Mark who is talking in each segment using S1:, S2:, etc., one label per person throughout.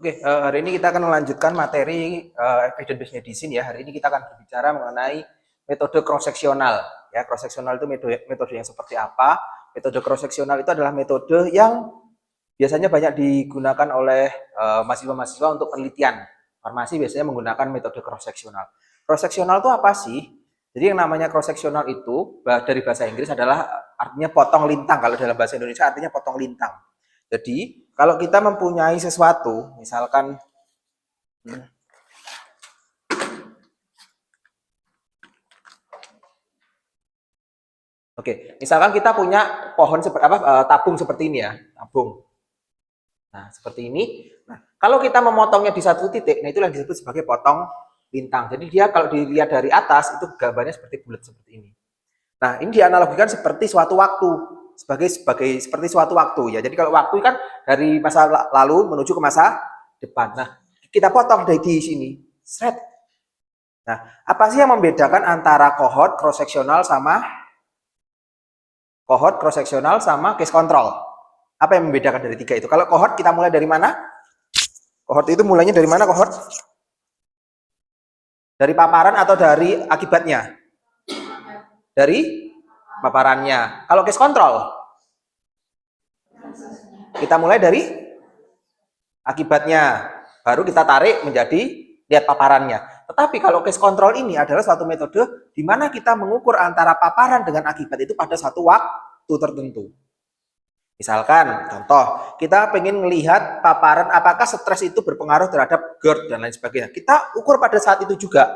S1: Oke, hari ini kita akan melanjutkan materi evidence-based medicine ya. Hari ini kita akan berbicara mengenai metode cross-seksional. Ya, cross-seksional itu metode yang seperti apa? Metode cross-seksional itu adalah metode yang biasanya banyak digunakan oleh mahasiswa-mahasiswa untuk penelitian. Farmasi biasanya menggunakan metode cross-seksional. Cross-seksional itu apa sih? Jadi yang namanya cross-seksional itu dari bahasa Inggris adalah artinya potong lintang. Kalau dalam bahasa Indonesia artinya potong lintang. Jadi kalau kita mempunyai sesuatu, misalkan misalkan kita punya pohon seperti tabung seperti ini ya, tabung. Nah, seperti ini. Nah, kalau kita memotongnya di satu titik, nah itulah yang disebut sebagai potong lintang. Jadi dia kalau dilihat dari atas itu gambarnya seperti bulat seperti ini. Nah, ini dianalogikan seperti suatu waktu, seperti suatu waktu ya. Jadi kalau waktu kan dari masa lalu menuju ke masa depan. Nah, kita potong dari di sini. Seret. Nah, apa sih yang membedakan antara cohort cross-seksional sama case control? Apa yang membedakan dari tiga itu? Kalau cohort kita mulai dari mana? Cohort itu mulainya dari mana cohort? Dari paparan atau dari akibatnya? Dari paparannya. Kalau case control? Kita mulai dari akibatnya. Baru kita tarik menjadi lihat paparannya. Tetapi kalau case control ini adalah suatu metode di mana kita mengukur antara paparan dengan akibat itu pada satu waktu tertentu. Misalkan, contoh, kita pengen melihat paparan apakah stres itu berpengaruh terhadap GERD dan lain sebagainya. Kita ukur pada saat itu juga.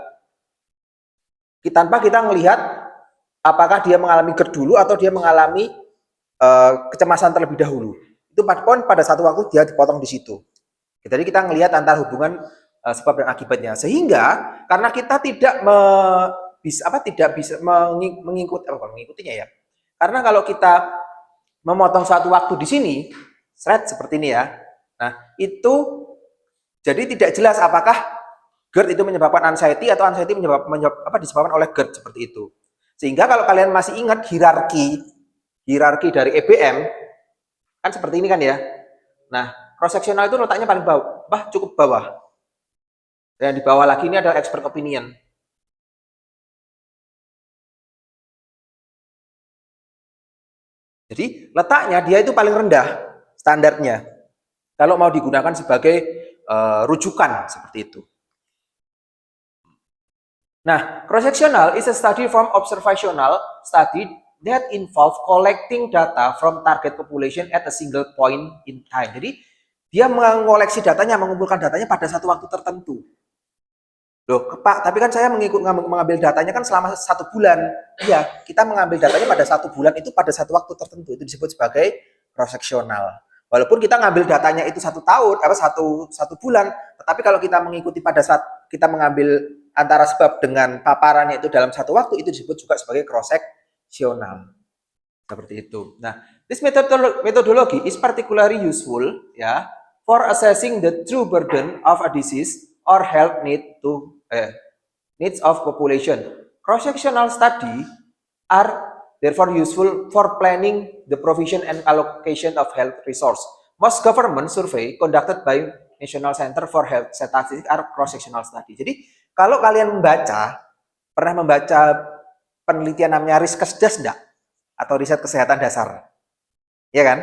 S1: Tanpa kita melihat apakah dia mengalami GERD dulu atau dia mengalami kecemasan terlebih dahulu. Itu pada satu waktu dia dipotong di situ. Jadi kita melihat antara hubungan sebab dan akibatnya. Sehingga karena kita tidak bisa mengikutinya ya. Karena kalau kita memotong suatu waktu di sini, seperti ini ya. Nah, itu jadi tidak jelas apakah GERD itu menyebabkan anxiety atau anxiety disebabkan oleh GERD seperti itu. Sehingga kalau kalian masih ingat hierarki dari EBM kan seperti ini kan ya. Nah, cross-seksional itu letaknya paling bawah, cukup bawah. Dan di bawah lagi ini adalah expert opinion. Jadi letaknya dia itu paling rendah standarnya. Kalau mau digunakan sebagai rujukan seperti itu. Nah, cross-sectional is a study from observational study that involve collecting data from target population at a single point in time. Jadi dia mengoleksi datanya, mengumpulkan datanya pada satu waktu tertentu. Loh, Pak, tapi kan saya mengambil datanya kan selama 1 bulan. Iya, kita mengambil datanya pada 1 bulan itu pada satu waktu tertentu. Itu disebut sebagai cross-sectional. Walaupun kita ngambil datanya itu 1 tahun, satu bulan, tetapi kalau kita mengikuti pada saat kita mengambil antara sebab dengan paparannya itu dalam satu waktu, itu disebut juga sebagai cross-sectional. Seperti itu. Nah, this methodology is particularly useful ya for assessing the true burden of a disease or health needs of population. Cross-sectional study are therefore useful for planning the provision and allocation of health resource. Most government survey conducted by National Center for Health Statistics are cross-sectional study. Jadi kalau kalian pernah membaca penelitian namanya Riskesdas enggak? Atau riset kesehatan dasar. Ya kan?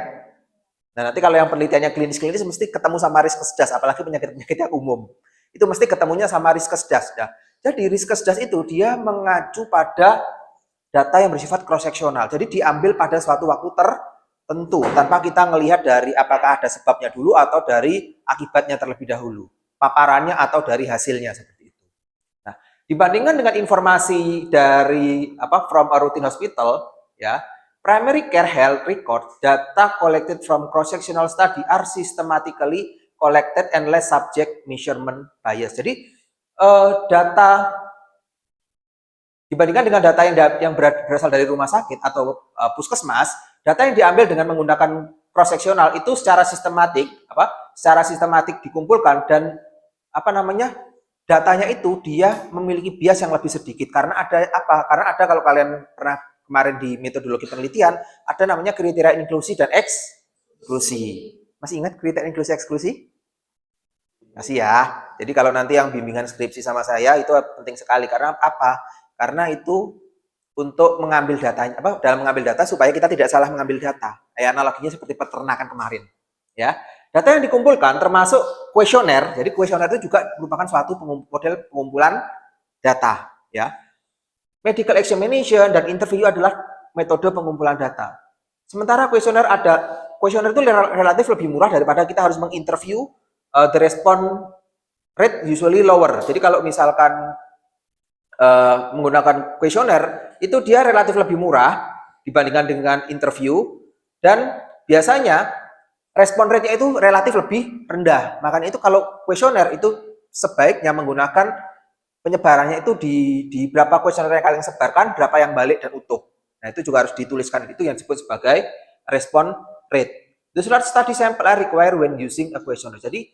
S1: Nah, nanti kalau yang penelitiannya klinis-klinis mesti ketemu sama Riskesdas, apalagi penyakit-penyakit yang umum. Itu mesti ketemunya sama Riskesdas. Nah, jadi Riskesdas itu dia mengacu pada data yang bersifat cross-seksional. Jadi diambil pada suatu waktu tertentu tanpa kita melihat dari apakah ada sebabnya dulu atau dari akibatnya terlebih dahulu, paparannya atau dari hasilnya seperti itu. Nah, dibandingkan dengan informasi dari from a routine hospital ya, primary care health record data collected from cross-sectional study are systematically collected and less subject measurement bias. Jadi data dibandingkan dengan data yang berasal dari rumah sakit atau puskesmas, data yang diambil dengan menggunakan cross-seksional itu secara sistematik dikumpulkan dan datanya itu dia memiliki bias yang lebih sedikit karena ada kalau kalian pernah kemarin di metodologi penelitian ada namanya kriteria inklusi dan eksklusi. Masih ingat kriteria inklusi eksklusi? Kasih ya. Jadi kalau nanti yang bimbingan skripsi sama saya itu penting sekali karena apa? Karena itu untuk mengambil datanya dalam mengambil data supaya kita tidak salah mengambil data. Kayak analoginya seperti peternakan kemarin, ya. Data yang dikumpulkan termasuk kuesioner. Jadi kuesioner itu juga merupakan suatu model pengumpulan data, ya. Medical examination dan interview adalah metode pengumpulan data. Sementara kuesioner itu relatif lebih murah daripada kita harus menginterview. The response rate usually lower. Jadi kalau misalkan menggunakan kuesioner itu dia relatif lebih murah dibandingkan dengan interview dan biasanya respon rate-nya itu relatif lebih rendah. Makanya itu kalau kuesioner itu sebaiknya menggunakan penyebarannya itu di berapa kuesioner yang kalian sebarkan, berapa yang balik dan utuh. Nah, itu juga harus dituliskan. Itu yang disebut sebagai respon rate. The short study sample are required when using a questionnaire. Jadi,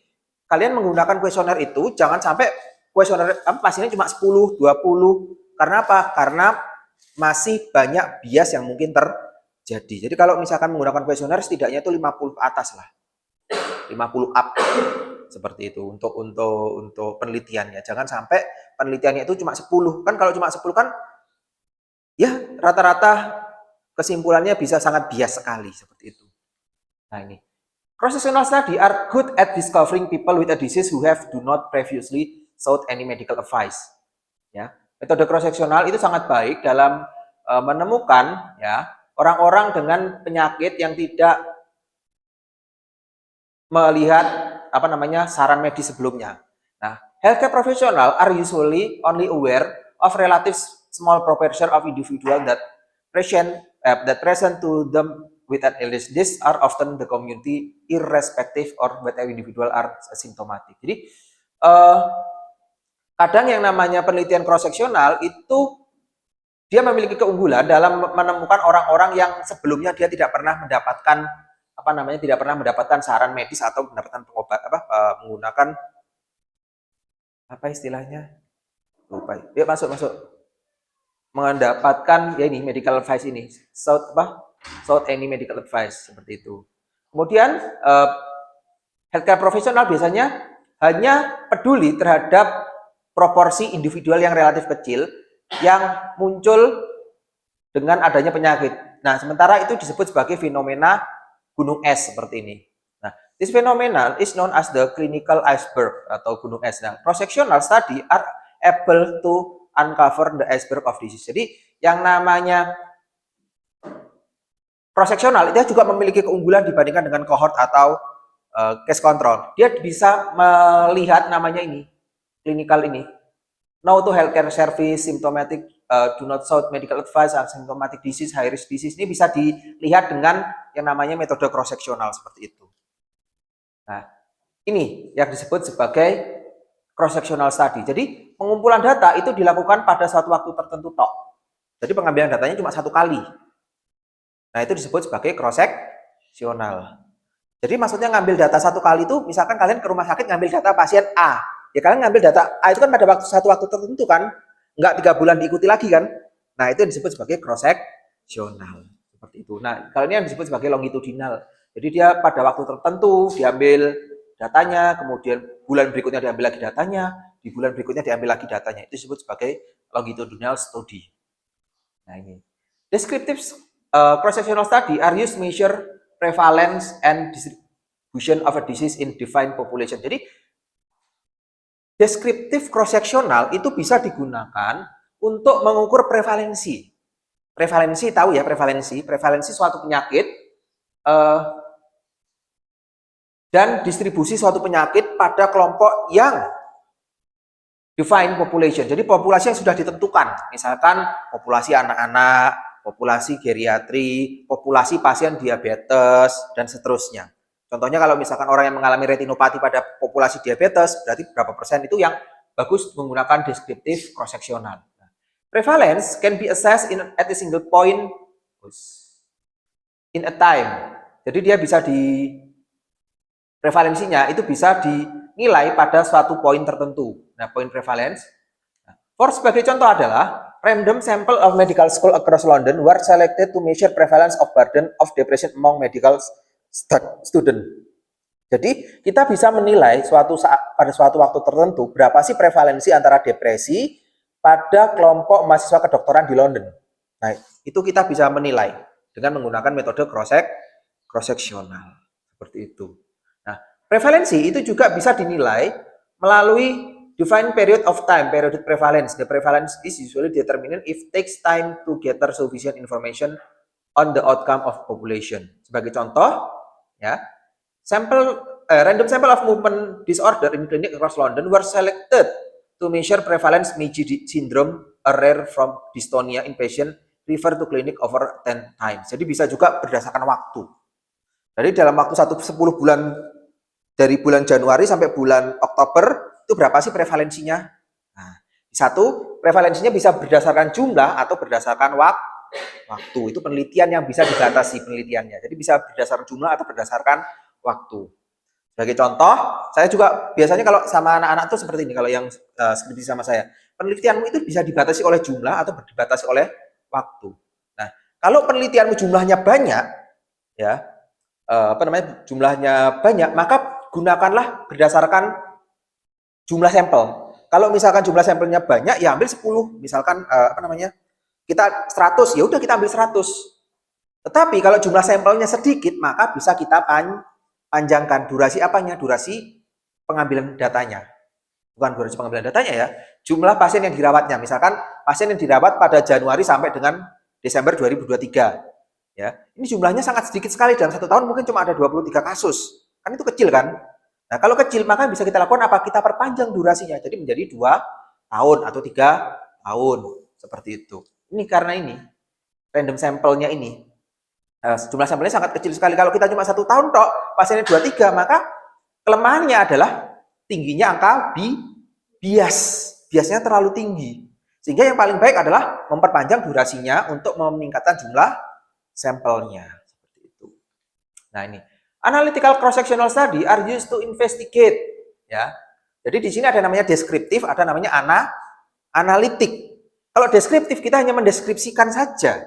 S1: kalian menggunakan kuesioner itu jangan sampai kuesioner pasiennya cuma 10, 20. Karena apa? Karena masih banyak bias yang mungkin terjadi. Jadi kalau misalkan menggunakan kuesioner setidaknya itu 50 ke atas lah. 50 up. Seperti itu untuk penelitiannya. Jangan sampai penelitiannya itu cuma 10. Kan kalau cuma 10 kan ya rata-rata kesimpulannya bisa sangat bias sekali seperti itu. Nah, ini. Cross-sectional study are good at discovering people with a disease who do not previously sought any medical advice. Ya, metode cross-sectional itu sangat baik dalam menemukan ya orang-orang dengan penyakit yang tidak melihat saran medis sebelumnya. Nah, healthcare professional are usually only aware of relative small proportion of individual that present to them with an illness. These are often the community irrespective or whether individual are symptomatic. Jadi kadang yang namanya penelitian cross-seksional itu dia memiliki keunggulan dalam menemukan orang-orang yang sebelumnya dia tidak pernah mendapatkan saran medis atau mendapatkan menggunakan istilahnya lupa. Yuk masuk mendapatkan ya ini medical advice ini sought any medical advice seperti itu. Kemudian healthcare profesional biasanya hanya peduli terhadap proporsi individual yang relatif kecil yang muncul dengan adanya penyakit. Nah, sementara itu disebut sebagai fenomena gunung es seperti ini. Nah, this phenomenon is known as the clinical iceberg atau gunung es. Nah, cross-sectional study are able to uncover the iceberg of disease. Jadi, yang namanya cross-sectional itu juga memiliki keunggulan dibandingkan dengan cohort atau case control. Dia bisa melihat namanya ini, clinical ini. No to healthcare service, symptomatic, do not sought medical advice, symptomatic disease, high risk disease. Ini bisa dilihat dengan yang namanya metode cross-sectional seperti itu. Nah, ini yang disebut sebagai cross-sectional study. Jadi, pengumpulan data itu dilakukan pada suatu waktu tertentu tok. Jadi, pengambilan datanya cuma satu kali. Nah, itu disebut sebagai cross-sectional. Jadi, maksudnya ngambil data satu kali itu, misalkan kalian ke rumah sakit ngambil data pasien A. Ya kalian ngambil data A itu kan pada satu waktu tertentu kan, nggak 3 bulan diikuti lagi kan. Nah, itu disebut sebagai cross-sectional. Seperti itu. Nah, kalau ini yang disebut sebagai longitudinal. Jadi dia pada waktu tertentu diambil datanya, kemudian bulan berikutnya diambil lagi datanya, di bulan berikutnya diambil lagi datanya. Itu disebut sebagai longitudinal study. Nah, ini. Descriptive cross-sectional study are used to measure prevalence and distribution of a disease in defined population. Jadi deskriptif cross-sectional itu bisa digunakan untuk mengukur prevalensi. Prevalensi tahu ya prevalensi suatu penyakit dan distribusi suatu penyakit pada kelompok yang defined population. Jadi populasi yang sudah ditentukan, misalkan populasi anak-anak, populasi geriatri, populasi pasien diabetes dan seterusnya. Contohnya kalau misalkan orang yang mengalami retinopati pada populasi diabetes, berarti berapa persen itu yang bagus menggunakan deskriptif cross-sectional. Prevalence can be assessed at a single point in a time. Jadi dia bisa prevalensinya itu bisa dinilai pada suatu poin tertentu. Nah, poin prevalence. For sebagai contoh adalah random sample of medical school across London were selected to measure prevalence of burden of depression among medical student. Jadi kita bisa menilai pada suatu waktu tertentu berapa sih prevalensi antara depresi pada kelompok mahasiswa kedokteran di London. Nah, itu kita bisa menilai dengan menggunakan metode cross-sectional seperti itu. Nah, prevalensi itu juga bisa dinilai melalui defined period of time, periodic prevalence. The prevalence is usually determined if takes time to gather sufficient information on the outcome of population. Sebagai contoh, ya, random sample of movement disorder in clinic across London were selected to measure prevalence Meiji syndrome, a rare from dystonia in patient refer to clinic over 10 times. Jadi bisa juga berdasarkan waktu. Jadi dalam waktu 10 bulan, dari bulan Januari sampai bulan Oktober, itu berapa sih prevalensinya? Nah, satu, prevalensinya bisa berdasarkan jumlah atau berdasarkan waktu. Itu penelitian yang bisa dibatasi penelitiannya. Jadi bisa berdasarkan jumlah atau berdasarkan waktu. Sebagai contoh, saya juga biasanya kalau sama anak-anak tuh seperti ini, kalau yang skripsi sama saya, penelitianmu itu bisa dibatasi oleh jumlah atau dibatasi oleh waktu. Nah, kalau penelitianmu jumlahnya banyak, ya, jumlahnya banyak, maka gunakanlah berdasarkan jumlah sampel. Kalau misalkan jumlah sampelnya banyak, ya ambil 10. Misalkan kita 100, ya udah kita ambil 100. Tetapi kalau jumlah sampelnya sedikit, maka bisa kita panjangkan durasi apanya? Durasi pengambilan datanya. Bukan durasi pengambilan datanya ya, jumlah pasien yang dirawatnya. Misalkan pasien yang dirawat pada Januari sampai dengan Desember 2023. Ya, ini jumlahnya sangat sedikit sekali, dalam 1 tahun mungkin cuma ada 23 kasus. Kan itu kecil kan? Nah, kalau kecil maka bisa kita lakukan apa? Kita perpanjang durasinya jadi menjadi 2 tahun atau 3 tahun seperti itu. Ini karena ini random sampelnya ini jumlah sampelnya sangat kecil sekali. Kalau kita cuma 1 tahun tok, pasiennya 23, maka kelemahannya adalah tingginya angka biasnya terlalu tinggi. Sehingga yang paling baik adalah memperpanjang durasinya untuk meningkatkan jumlah sampelnya. Seperti itu. Nah, ini analytical cross-sectional study are used to investigate. Ya, jadi di sini ada namanya deskriptif, ada namanya analitik. Kalau deskriptif kita hanya mendeskripsikan saja.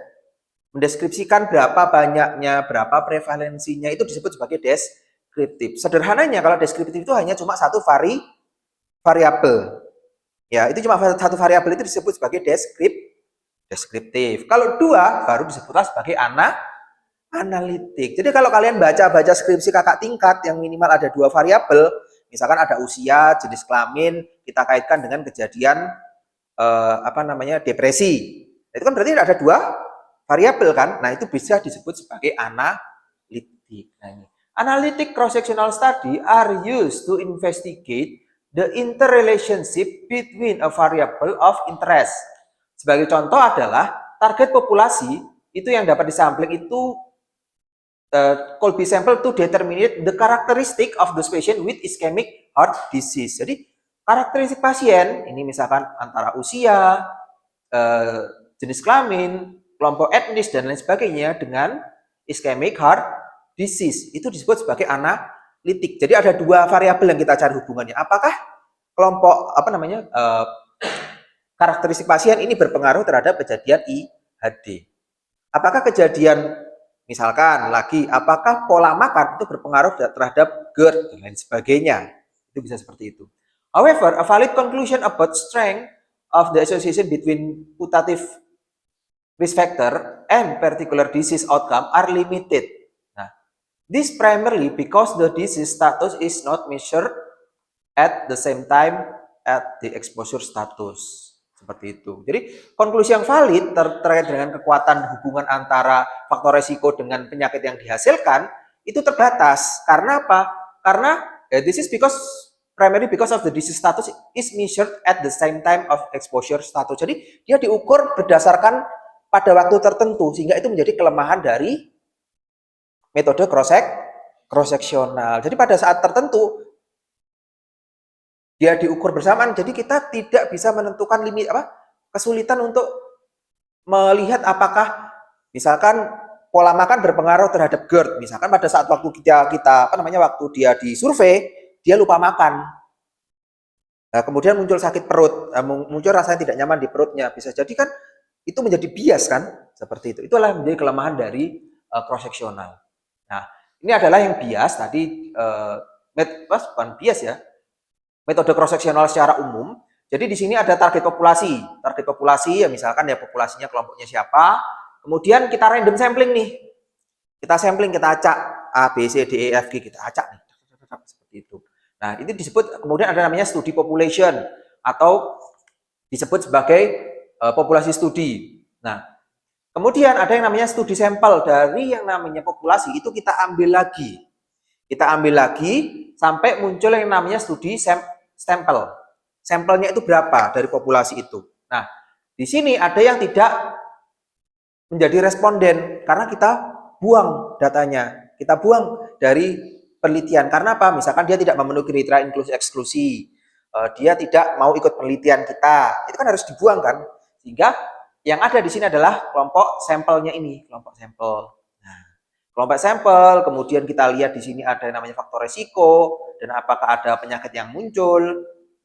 S1: Mendeskripsikan berapa banyaknya, berapa prevalensinya, itu disebut sebagai deskriptif. Sederhananya kalau deskriptif itu hanya cuma satu variabel. Ya, itu cuma satu variabel itu disebut sebagai deskriptif. Kalau 2 baru disebutlah sebagai analitik. Jadi kalau kalian baca skripsi kakak tingkat yang minimal ada 2 variabel, misalkan ada usia, jenis kelamin, kita kaitkan dengan kejadian depresi. Itu kan berarti ada 2 variabel kan? Nah, itu bisa disebut sebagai analitik. Nah, ini. Analytic cross-sectional study are used to investigate the interrelationship between a variable of interest. Sebagai contoh adalah target populasi itu yang dapat disampling itu could be sampled to determine the characteristic of the patient with ischemic heart disease. Jadi karakteristik pasien ini misalkan antara usia, jenis kelamin, kelompok etnis dan lain sebagainya dengan ischemic heart disease itu disebut sebagai analitik. Jadi ada 2 variabel yang kita cari hubungannya. Apakah kelompok karakteristik pasien ini berpengaruh terhadap kejadian IHD? Apakah kejadian misalkan lagi apakah pola makan itu berpengaruh terhadap GERD dan lain sebagainya? Itu bisa seperti itu. However, a valid conclusion about strength of the association between putative risk factor and particular disease outcome are limited. Nah, this primarily because the disease status is not measured at the same time at the exposure status. Seperti itu. Jadi konklusi yang valid terkait dengan kekuatan hubungan antara faktor resiko dengan penyakit yang dihasilkan itu terbatas. Karena apa? Karena this is primarily because of the disease status is measured at the same time of exposure status. Jadi dia diukur berdasarkan pada waktu tertentu, sehingga itu menjadi kelemahan dari metode cross-sectional. Jadi pada saat tertentu dia diukur bersamaan, jadi kita tidak bisa menentukan limit kesulitan untuk melihat apakah misalkan pola makan berpengaruh terhadap GERD. Misalkan pada saat waktu waktu dia disurvei, dia lupa makan. Nah, kemudian muncul sakit perut, muncul rasanya tidak nyaman di perutnya, bisa jadi kan itu menjadi bias kan, seperti itu. Itulah menjadi kelemahan dari cross-sectional. Nah, Ini adalah yang bias tadi, bukan bias ya, metode cross sectional secara umum. Jadi di sini ada target populasi. Target populasi ya misalkan ya populasinya kelompoknya siapa. Kemudian kita random sampling nih. Kita sampling, kita acak A, B, C, D, E, F, G, kita acak nih. Seperti itu. Nah, itu disebut, kemudian ada namanya studi population atau disebut sebagai populasi studi. Nah, kemudian ada yang namanya studi sampel. Dari yang namanya populasi itu kita ambil lagi. Kita ambil lagi sampai muncul yang namanya studi sampel. Sampelnya itu berapa dari populasi itu. Nah, di sini ada yang tidak menjadi responden karena kita buang datanya. Kita buang dari penelitian. Karena apa? Misalkan dia tidak memenuhi kriteria inklusi eksklusi. Dia tidak mau ikut penelitian kita. Itu kan harus dibuang kan? Sehingga yang ada di sini adalah kelompok sampelnya ini, kelompok sampel. Nah, kelompok sampel, kemudian kita lihat di sini ada yang namanya faktor resiko dan apakah ada penyakit yang muncul,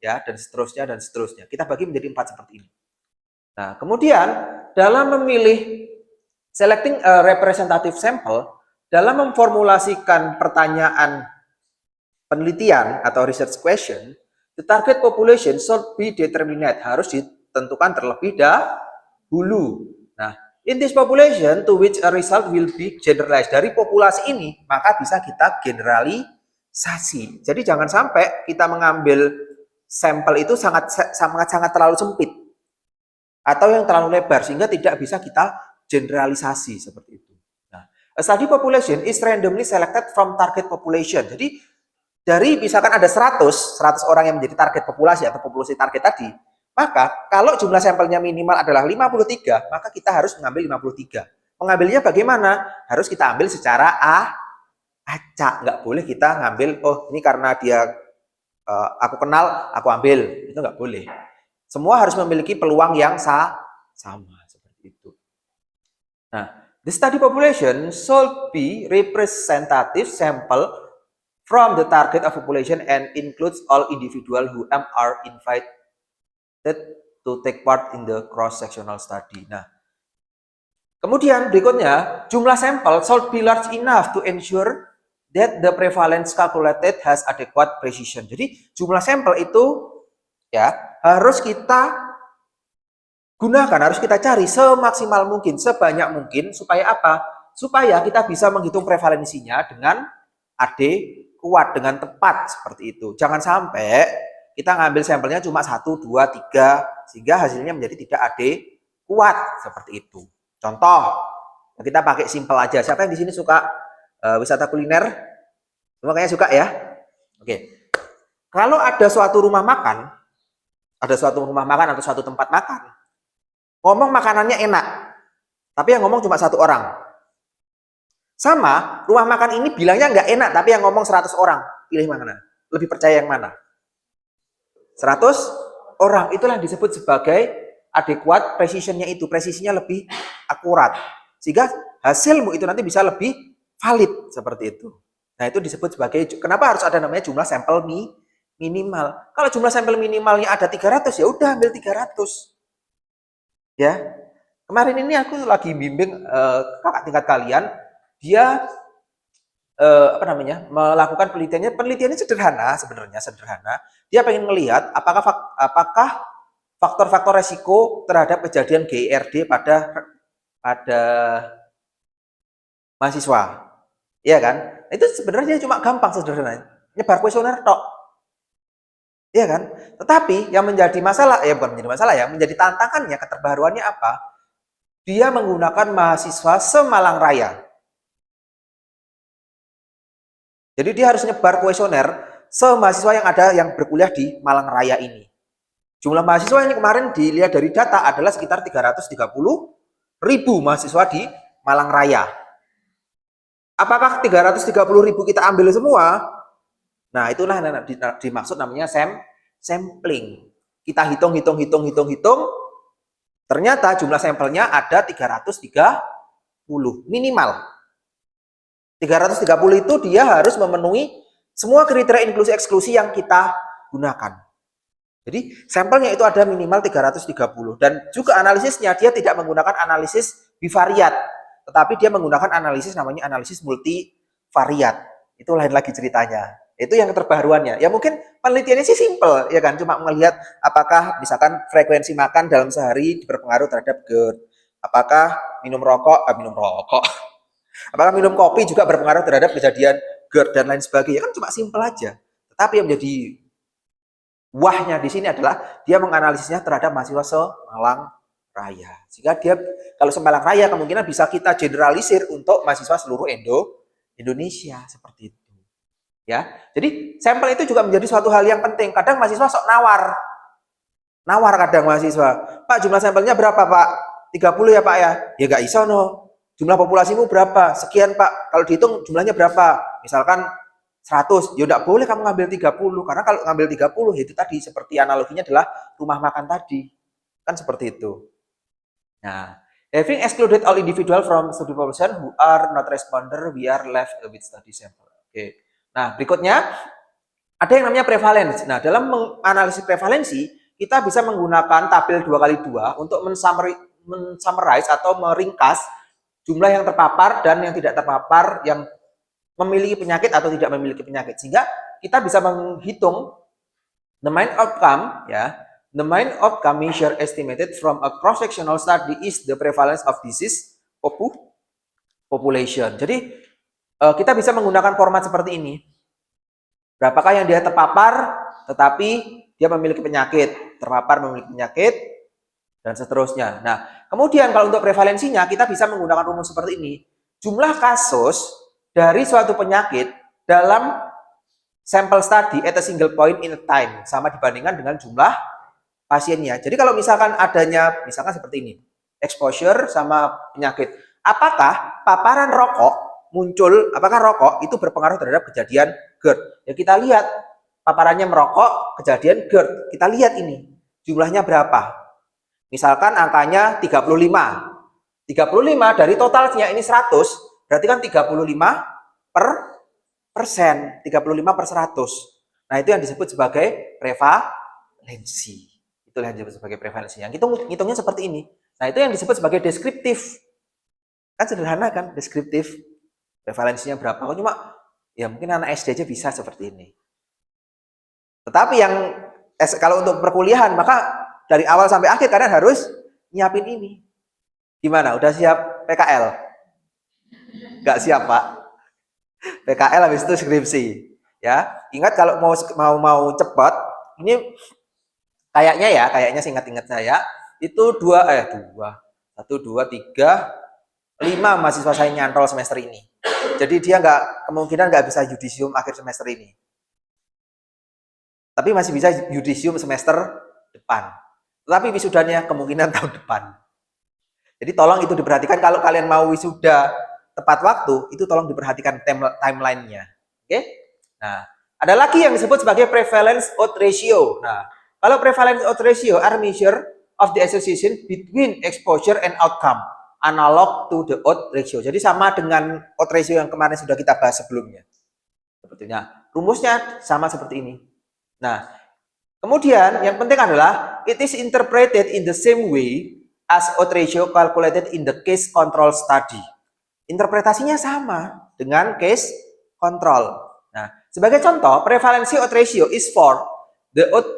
S1: ya, dan seterusnya dan seterusnya. Kita bagi menjadi 4 seperti ini. Nah, kemudian dalam memilih selecting a representative sample, dalam memformulasikan pertanyaan penelitian atau research question, the target population should be determined, harus ditentukan terlebih dahulu. Nah, in this population to which a result will be generalized. Dari populasi ini, maka bisa kita generalisasi. Jadi jangan sampai kita mengambil sampel itu sangat terlalu sempit atau yang terlalu lebar sehingga tidak bisa kita generalisasi seperti itu. Nah, a study population is randomly selected from target population. Jadi dari misalkan ada 100 orang yang menjadi target populasi atau populasi target tadi, maka kalau jumlah sampelnya minimal adalah 53, maka kita harus mengambil 53. Mengambilnya bagaimana? Harus kita ambil secara acak. Nggak boleh kita ngambil, oh ini karena dia aku kenal, aku ambil. Itu nggak boleh. Semua harus memiliki peluang yang sama seperti itu. Nah, the study population should be representative sample from the target of population and includes all individuals who are invited to take part in the cross-sectional study. Nah, kemudian berikutnya, jumlah sampel should be large enough to ensure that the prevalence calculated has adequate precision. Jadi, jumlah sampel itu ya harus kita gunakan, harus kita cari semaksimal mungkin, sebanyak mungkin, supaya apa? Supaya kita bisa menghitung prevalensinya dengan kuat, dengan tepat, seperti itu. Jangan sampai kita ngambil sampelnya cuma 1, 2, 3, sehingga hasilnya menjadi tidak kuat, seperti itu. Contoh, kita pakai simpel aja. Siapa yang di sini suka wisata kuliner? Semua kayaknya suka ya? Oke. Kalau ada suatu rumah makan, atau suatu tempat makan, ngomong makanannya enak, tapi yang ngomong cuma 1 orang. Sama, rumah makan ini bilangnya nggak enak, tapi yang ngomong 100 orang. Pilih mana? Lebih percaya yang mana? 100 orang. Itulah disebut sebagai adequate precision-nya itu. Presisinya lebih akurat. Sehingga hasilmu itu nanti bisa lebih valid, seperti itu. Nah, itu disebut sebagai, kenapa harus ada namanya jumlah sampel minimal. Kalau jumlah sampel minimalnya ada 300, ya udah ambil 300. Ya, kemarin ini aku lagi bimbing kakak tingkat kalian, dia melakukan penelitiannya sederhana, sebenarnya sederhana. Dia pengen melihat apakah faktor-faktor resiko terhadap kejadian GERD pada mahasiswa, ya kan? Itu sebenarnya cuma gampang, sederhana, nyebar kuesioner tok. Iya kan? Tetapi yang menjadi masalah, bukan menjadi masalah ya, menjadi tantangannya, keterbaruannya apa? Dia menggunakan mahasiswa se-Malang Raya. Jadi dia harus nyebar kuesioner se-mahasiswa yang berkuliah di Malang Raya ini. Jumlah mahasiswa yang kemarin dilihat dari data adalah sekitar 330.000 mahasiswa di Malang Raya. Apakah 330.000 kita ambil semua? Nah, itulah yang dimaksud namanya sampling. Kita hitung. Ternyata jumlah sampelnya ada 330 minimal. 330 itu dia harus memenuhi semua kriteria inklusi eksklusi yang kita gunakan. Jadi sampelnya itu ada minimal 330 dan juga analisisnya dia tidak menggunakan analisis bivariat, tetapi dia menggunakan analisis namanya analisis multivariat. variat. Itu lain lagi ceritanya. Itu yang terbaruannya. Ya mungkin penelitiannya sih simple, ya kan? Cuma melihat apakah misalkan frekuensi makan dalam sehari berpengaruh terhadap GERD. Apakah minum rokok, apakah minum kopi juga berpengaruh terhadap kejadian GERD dan lain sebagainya. Kan cuma simple aja. Tetapi yang menjadi wahnya di sini adalah dia menganalisisnya terhadap mahasiswa Semalang Raya. Sehingga dia kalau Semalang Raya kemungkinan bisa kita generalisir untuk mahasiswa seluruh Indonesia seperti itu. Ya. Jadi sampel itu juga menjadi suatu hal yang penting. Kadang mahasiswa sok nawar. Nawar kadang mahasiswa. Pak, jumlah sampelnya berapa, Pak? 30 ya, Pak ya? Ya enggak iso no. Jumlah populasimu berapa? Sekian, Pak. Kalau dihitung jumlahnya berapa? Misalkan 100, ya enggak boleh kamu ngambil 30, karena kalau ngambil 30 itu tadi seperti analoginya adalah rumah makan tadi. Kan seperti itu. Nah, having excluded all individual from study population who are not responder, we are left with study sample. Oke. Nah, berikutnya ada yang namanya prevalence. Nah, dalam menganalisis prevalensi, kita bisa menggunakan tabel 2x2 untuk mensummarize atau meringkas jumlah yang terpapar dan yang tidak terpapar, yang memiliki penyakit atau tidak memiliki penyakit, sehingga kita bisa menghitung the main outcome, ya. The main outcome measure estimated from a cross-sectional study is the prevalence of disease population. Jadi kita bisa menggunakan format seperti ini. Berapakah yang dia terpapar tetapi dia memiliki penyakit, terpapar memiliki penyakit, dan seterusnya. Nah, kemudian kalau untuk prevalensinya kita bisa menggunakan rumus seperti ini. Jumlah kasus dari suatu penyakit dalam sampel study at a single point in a time sama dibandingkan dengan jumlah pasiennya. Jadi kalau misalkan adanya, misalkan seperti ini, exposure sama penyakit. Apakah paparan rokok muncul, apakah rokok itu berpengaruh terhadap kejadian GERD? Ya kita lihat, paparannya merokok, kejadian GERD. Kita lihat ini, jumlahnya berapa? Misalkan angkanya 35. 35 dari totalnya ini 100, berarti kan 35%. 35/100. Nah, itu yang disebut sebagai prevalensi. Itu yang disebut sebagai prevalensi. Yang kita ngitungnya seperti ini. Nah, itu yang disebut sebagai deskriptif. Kan sederhana kan, deskriptif. Prevalensinya berapa? Kok cuma ya mungkin anak SD aja bisa seperti ini. Tetapi yang kalau untuk perkuliahan, maka dari awal sampai akhir kalian harus nyiapin ini. Gimana? Udah siap PKL? Nggak siap, Pak. PKL habis itu skripsi. Ya, ingat kalau mau cepat, ini kayaknya seingat-ingat saya itu 1, 2, 3, 5 mahasiswa saya nyantol semester ini. Jadi dia kemungkinan nggak bisa yudisium akhir semester ini. Tapi masih bisa yudisium semester depan. Tetapi wisudanya kemungkinan tahun depan. Jadi tolong itu diperhatikan kalau kalian mau wisuda tepat waktu, itu tolong diperhatikan timeline-nya. Oke? Nah, ada lagi yang disebut sebagai prevalence odds ratio. Nah, kalau prevalence odds ratio are measure of the association between exposure and outcome, analog to the odds ratio. Jadi sama dengan odds ratio yang kemarin sudah kita bahas sebelumnya. Sebetulnya rumusnya sama seperti ini. Nah, kemudian yang penting adalah it is interpreted in the same way as odds ratio calculated in the case control study. Interpretasinya sama dengan case control. Nah, sebagai contoh, prevalensi odds ratio is for the odds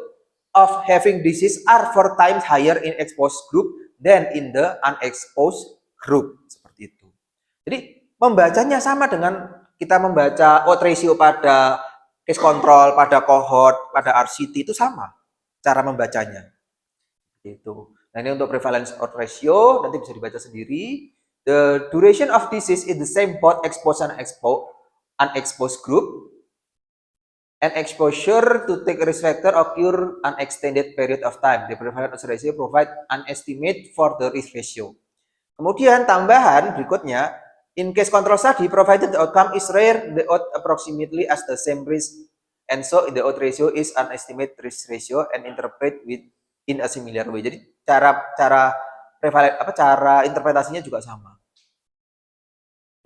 S1: of having disease are 4 times higher in exposed group than in the unexposed group. Seperti itu. Jadi, membacanya sama dengan kita membaca odds ratio pada case control, pada cohort, pada RCT itu sama cara membacanya. Itu. Nah, ini untuk prevalence odds ratio, nanti bisa dibaca sendiri. The duration of disease is the same both exposed and unexposed group. And exposure to take risk factor occur an extended period of time. The prevalence odds ratio provide an estimate for the risk ratio. Kemudian tambahan berikutnya, in case control study, provided the outcome is rare, the odds approximately as the same risk, and so the odds ratio is an estimate risk ratio and interpret in a similar way. Jadi cara interpretasinya juga sama.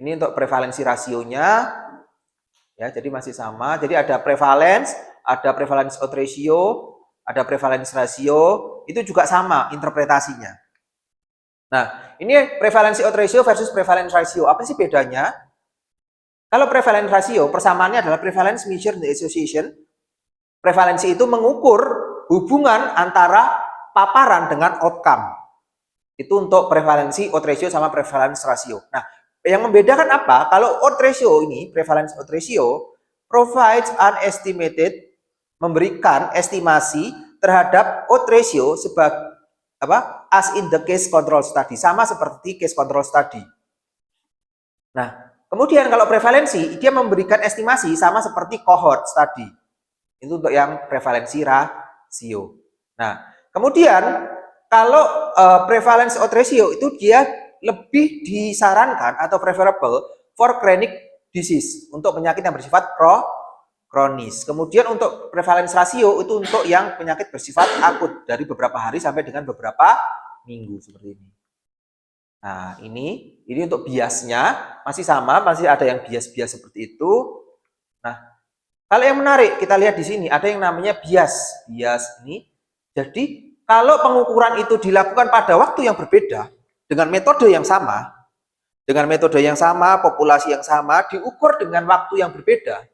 S1: Ini untuk prevalensi rasionya, ya, jadi masih sama. Jadi ada prevalence odds ratio, ada prevalence ratio, itu juga sama interpretasinya. Nah, ini prevalensi odds ratio versus prevalence ratio. Apa sih bedanya? Kalau prevalence ratio, persamaannya adalah prevalence measure the association. Prevalensi itu mengukur hubungan antara paparan dengan outcome. Itu untuk prevalensi odds ratio sama prevalence ratio. Nah, yang membedakan apa? Kalau odds ratio ini, prevalence odds ratio, provides an estimated, memberikan estimasi terhadap odds ratio sebagai apa? As in the case control study, sama seperti case control study. Nah, kemudian kalau prevalensi, dia memberikan estimasi sama seperti cohort study. Itu untuk yang prevalensi rasio. Nah, kemudian kalau prevalence odds ratio itu dia lebih disarankan atau preferable for chronic disease, untuk penyakit yang bersifat kronis. Kemudian untuk prevalence ratio itu untuk yang penyakit bersifat akut dari beberapa hari sampai dengan beberapa minggu seperti ini. Nah, ini untuk biasnya masih sama, masih ada yang bias-bias seperti itu. Nah, kalau yang menarik kita lihat di sini ada yang namanya bias. Bias ini. Jadi, kalau pengukuran itu dilakukan pada waktu yang berbeda dengan metode yang sama, populasi yang sama, diukur dengan waktu yang berbeda,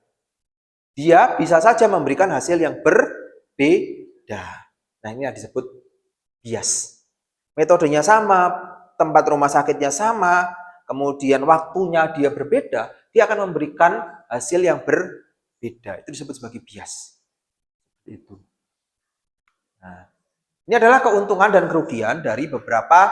S1: dia bisa saja memberikan hasil yang berbeda. Nah, ini yang disebut bias. Metodenya sama, tempat rumah sakitnya sama, kemudian waktunya dia berbeda, dia akan memberikan hasil yang berbeda. Itu disebut sebagai bias. Itu. Nah, ini adalah keuntungan dan kerugian dari beberapa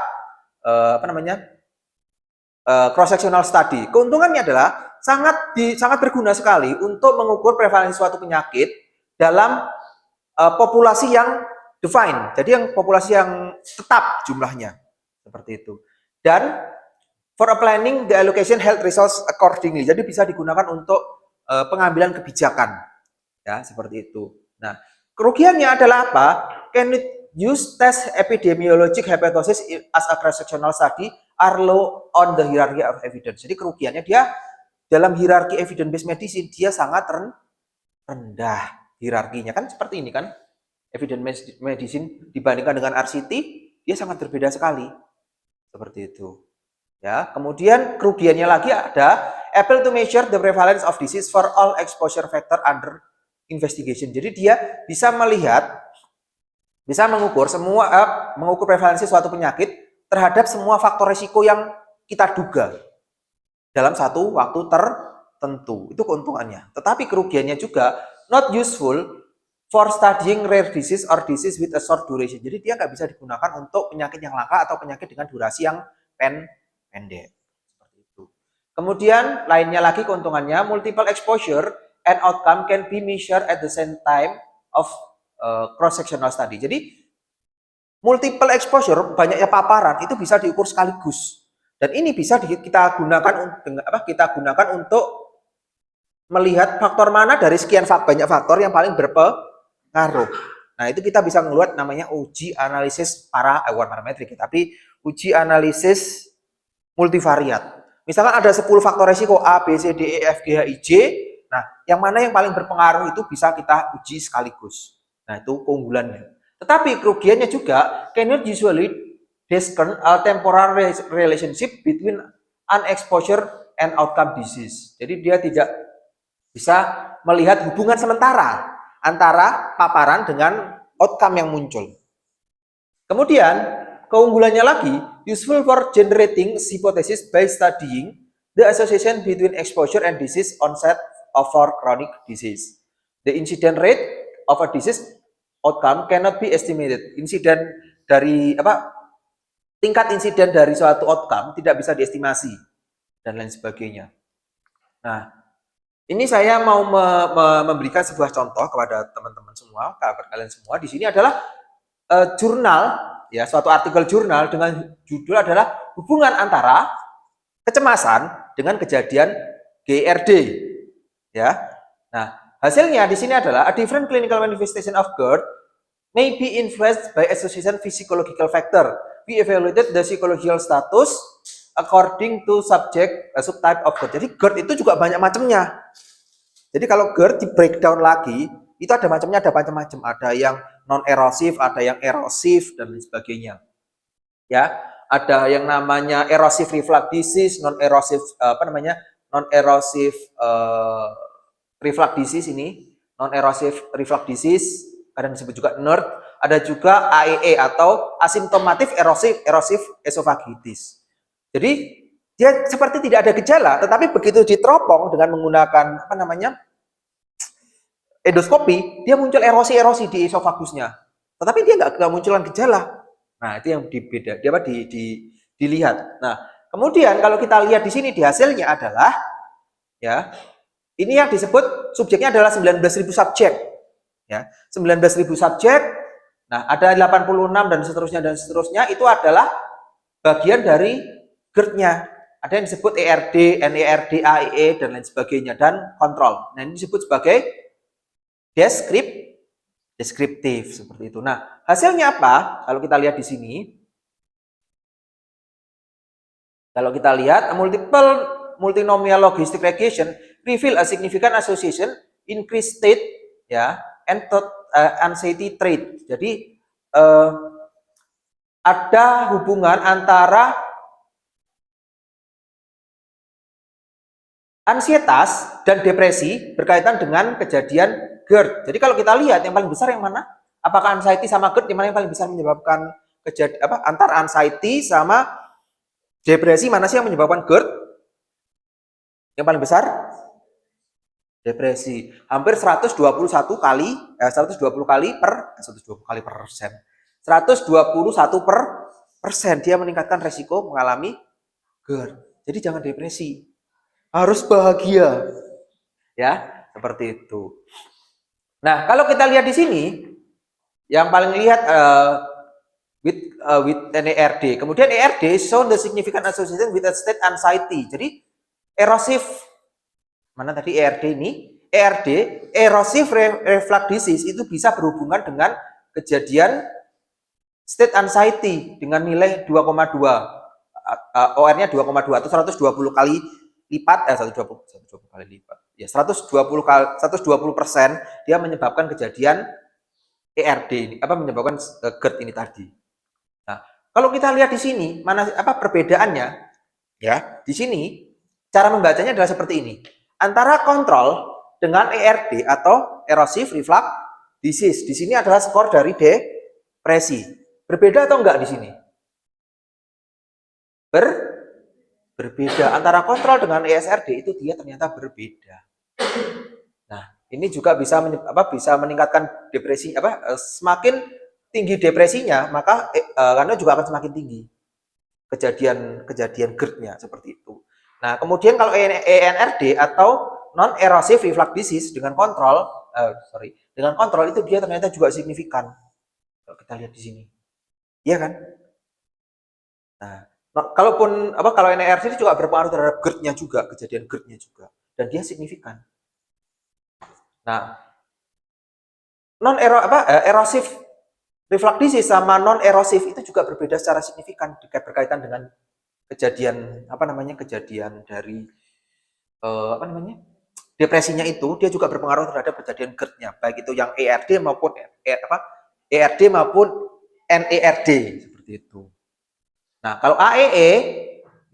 S1: cross-sectional study. Keuntungannya adalah sangat berguna sekali untuk mengukur prevalensi suatu penyakit dalam populasi yang define. Jadi yang populasi yang tetap jumlahnya. Seperti itu. Dan for planning the allocation health resource accordingly. Jadi bisa digunakan untuk pengambilan kebijakan. Ya, seperti itu. Nah, kerugiannya adalah apa? Can it use test epidemiologic hypothesis as a cross-sectional study are low on the hierarchy of evidence. Jadi kerugiannya dia dalam hierarki evidence-based medicine dia sangat rendah hierarkinya, kan seperti ini kan. Evidence-based medicine dibandingkan dengan RCT dia sangat berbeda sekali. Seperti itu. Ya, kemudian kerugiannya lagi ada able to measure the prevalence of disease for all exposure factor under investigation. Jadi dia bisa melihat, bisa mengukur mengukur prevalensi suatu penyakit terhadap semua faktor risiko yang kita duga dalam satu waktu tertentu. Itu keuntungannya. Tetapi kerugiannya juga not useful for studying rare disease or disease with a short duration. Jadi dia nggak bisa digunakan untuk penyakit yang langka atau penyakit dengan durasi yang pendek. Seperti itu. Kemudian lainnya lagi keuntungannya, multiple exposure and outcome can be measured at the same time of cross-sectional study. Jadi multiple exposure, banyaknya paparan itu bisa diukur sekaligus. Dan ini bisa kita gunakan untuk melihat faktor mana dari sekian banyak faktor yang paling berpengaruh. Nah, itu kita bisa ngeluat namanya uji analisis parametrik, tapi uji analisis multivariat. Misalkan ada 10 faktor resiko A, B, C, D, E, F, G, H, I, J. Nah, yang mana yang paling berpengaruh itu bisa kita uji sekaligus. Nah, itu keunggulannya. Tetapi kerugiannya juga cannot usually discern a temporal relationship between unexposure and outcome disease. Jadi dia tidak bisa melihat hubungan sementara antara paparan dengan outcome yang muncul. Kemudian keunggulannya lagi, useful for generating hypothesis by studying the association between exposure and disease onset of chronic disease. The incident rate of a disease outcome cannot be estimated. Tingkat insiden dari suatu outcome tidak bisa diestimasi dan lain sebagainya. Nah, ini saya mau memberikan sebuah contoh kepada teman-teman semua, kepada kalian semua. Di sini adalah jurnal, ya, suatu artikel jurnal dengan judul adalah hubungan antara kecemasan dengan kejadian GERD, ya. Nah, hasilnya di sini adalah a different clinical manifestation of GERD may be influenced by association physiological factor. We evaluated the psychological status according to subtype of GERD. Jadi GERD itu juga banyak macamnya. Jadi kalau GERD di breakdown lagi, itu ada macamnya, ada macam-macam. Ada yang non-erosif, ada yang erosif dan lain sebagainya. Ya, ada yang namanya erosive reflux disease, non-erosive non-erosive reflux disease ini, non-erosive reflux disease, kadang disebut juga NERD, ada juga AEE atau asymptomatic erosive esophagitis. Jadi dia seperti tidak ada gejala, tetapi begitu diteropong dengan menggunakan apa namanya endoskopi, dia muncul erosi-erosi di esofagusnya. Tetapi dia nggak munculkan gejala. Nah, itu yang dilihat. Nah, kemudian kalau kita lihat di sini di hasilnya adalah ya, ini yang disebut subjeknya adalah 19.000 subjek. Ya, 19.000 subjek. Nah, ada 86 dan seterusnya itu adalah bagian dari GERD-nya. Ada yang disebut ERD, NERD, AEE dan lain sebagainya dan kontrol. Nah, ini disebut sebagai deskriptif seperti itu. Nah, hasilnya apa? Kalau kita lihat di sini, kalau kita lihat multinomial logistic regression reveal a significant association increased state ya and anxiety trait. Jadi ada hubungan antara ansietas dan depresi berkaitan dengan kejadian GERD. Jadi kalau kita lihat yang paling besar yang mana? Apakah anxiety sama GERD yang mana yang paling besar menyebabkan kejadian antara anxiety sama depresi mana sih yang menyebabkan GERD? Yang paling besar? Depresi. Hampir 120 kali persen. 121% dia meningkatkan resiko mengalami GERD. Jadi jangan depresi. Harus bahagia. Ya, seperti itu. Nah, kalau kita lihat di sini yang paling lihat with NERD. Kemudian ERD shown the significant association with a state anxiety. Jadi erosive mana tadi ERD ini? ERD, erosive reflux disease itu bisa berhubungan dengan kejadian state anxiety dengan nilai 2,2. OR-nya 2,2 atau 120 kali lipat 120 kali lipat. Ya, 120% dia menyebabkan kejadian ERD ini, menyebabkan GERD ini tadi. Nah, kalau kita lihat di sini mana perbedaannya? Ya, di sini cara membacanya adalah seperti ini. Antara kontrol dengan ERD atau erosive reflux disease. Di sini adalah skor dari depresi. Berbeda atau enggak di sini? Berbeda. Antara kontrol dengan ESRD itu dia ternyata berbeda. Nah, ini juga bisa meningkatkan depresi semakin tinggi depresinya, maka karena juga akan semakin tinggi kejadian GERD-nya seperti itu. Nah, kemudian kalau ENRD atau non-erosive reflux disease dengan kontrol itu dia ternyata juga signifikan. Kalau kita lihat di sini. Iya kan? Nah, kalau NERD itu juga berpengaruh terhadap GERD-nya juga, kejadian GERD-nya juga, dan dia signifikan. Nah, erosive reflux disease sama non-erosive itu juga berbeda secara signifikan berkaitan dengan kejadian kejadian dari depresinya itu, dia juga berpengaruh terhadap kejadian GERD-nya, baik itu yang ERD maupun ERD maupun NERD seperti itu. Nah, kalau AEE